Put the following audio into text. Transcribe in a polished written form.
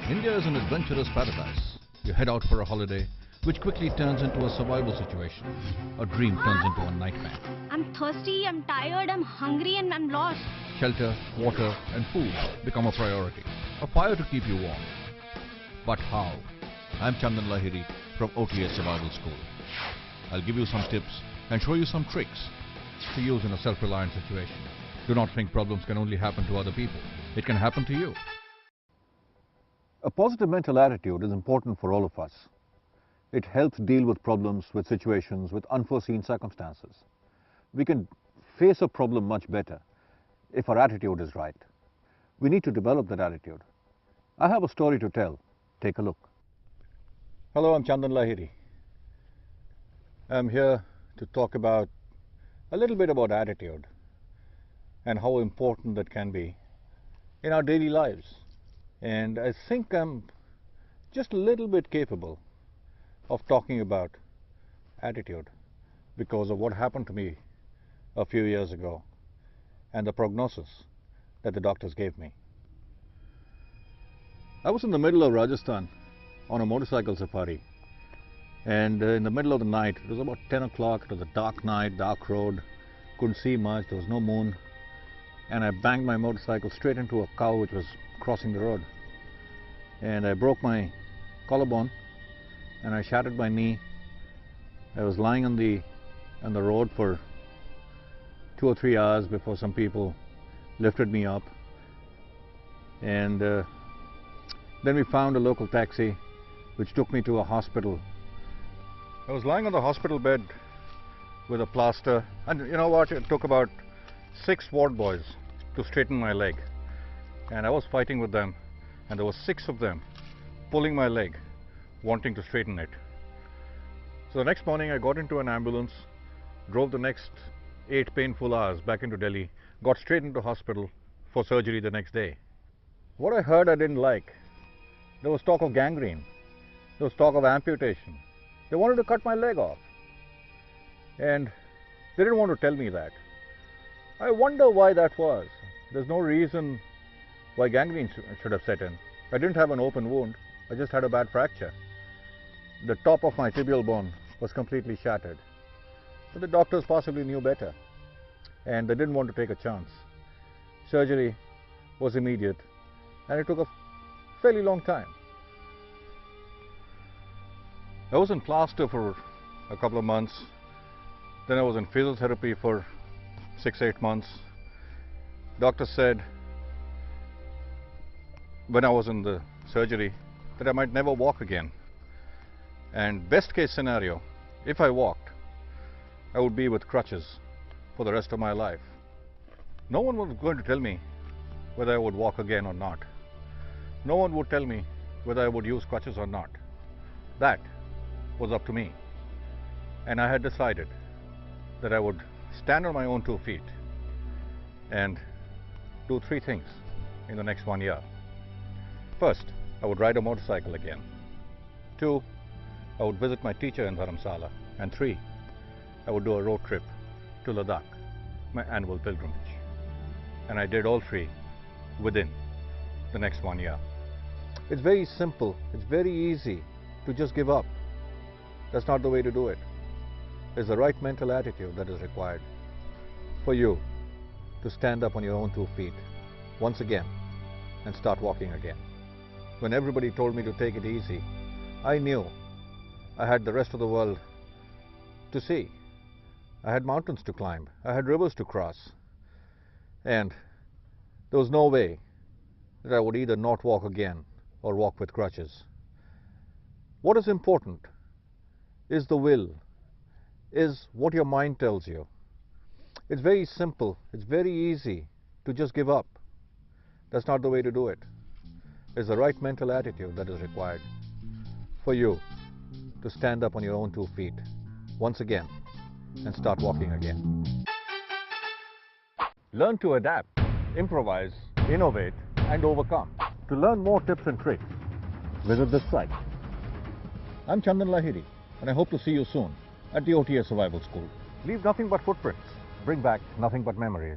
India is an adventurous paradise. You head out for a holiday, which quickly turns into a survival situation. A dream turns into a nightmare. I'm thirsty, I'm tired, I'm hungry and I'm lost. Shelter, water and food become a priority. A fire to keep you warm. But how? I'm Chandan Lahiri from OTS Survival School. I'll give you some tips and show you some tricks to use in a self-reliant situation. Do not think problems can only happen to other people. It can happen to you. A positive mental attitude is important for all of us. It helps deal with problems, with situations, with unforeseen circumstances. We can face a problem much better if our attitude is right. We need to develop that attitude. I have a story to tell. Take a look. Hello, I'm Chandan Lahiri. I'm here to talk about a little bit about attitude and how important that can be in our daily lives. And I think I'm just a little bit capable of talking about attitude because of what happened to me a few years ago and the prognosis that the doctors gave me. I was in the middle of Rajasthan on a motorcycle safari, and in the middle of the night, it was about 10 o'clock, it was a dark night, dark road, couldn't see much, there was no moon, and I banged my motorcycle straight into a cow which was crossing the road, and I broke my collarbone and I shattered my knee. I was lying on the road for 2 or 3 hours before some people lifted me up, and then we found a local taxi which took me to a hospital. I was lying on the hospital bed with a plaster, and you know what, it took about 6 ward boys to straighten my leg, and I was fighting with them, and there were 6 of them pulling my leg, wanting to straighten it. So the next morning I got into an ambulance, drove the next 8 painful hours back into Delhi, got straight into hospital for surgery the next day. What I heard I didn't like. There was talk of gangrene, there was talk of amputation. They wanted to cut my leg off, and they didn't want to tell me that. I wonder why that was. There's no reason why gangrene should have set in. I didn't have an open wound, I just had a bad fracture. The top of my tibial bone was completely shattered. But the doctors possibly knew better, and they didn't want to take a chance. Surgery was immediate, and it took a fairly long time. I was in plaster for a couple of months, then I was in physiotherapy for 6-8 months. Doctor said when I was in the surgery that I might never walk again, and best case scenario, if I walked, I would be with crutches for the rest of my life. No one was going to tell me whether I would walk again or not. No one would tell me whether I would use crutches or not. That was up to me, and I had decided that I would stand on my own 2 feet and do 3 things in the next 1 year. First, I would ride a motorcycle again. 2, I would visit my teacher in Dharamsala. And 3, I would do a road trip to Ladakh, my annual pilgrimage. And I did all 3 within the next 1 year. It's very simple, it's very easy to just give up. That's not the way to do it. There's the right mental attitude that is required for you to stand up on your own 2 feet once again and start walking again. When everybody told me to take it easy, I knew I had the rest of the world to see. I had mountains to climb, I had rivers to cross, and there was no way that I would either not walk again or walk with crutches. What is important is the will, is what your mind tells you. It's very simple, it's very easy to just give up. That's not the way to do it. It's the right mental attitude that is required for you to stand up on your own 2 feet once again and start walking again. Learn to adapt, improvise, innovate and overcome. To learn more tips and tricks, visit this site. I'm Chandan Lahiri, and I hope to see you soon at the OTS Survival School. Leave nothing but footprints, bring back nothing but memories.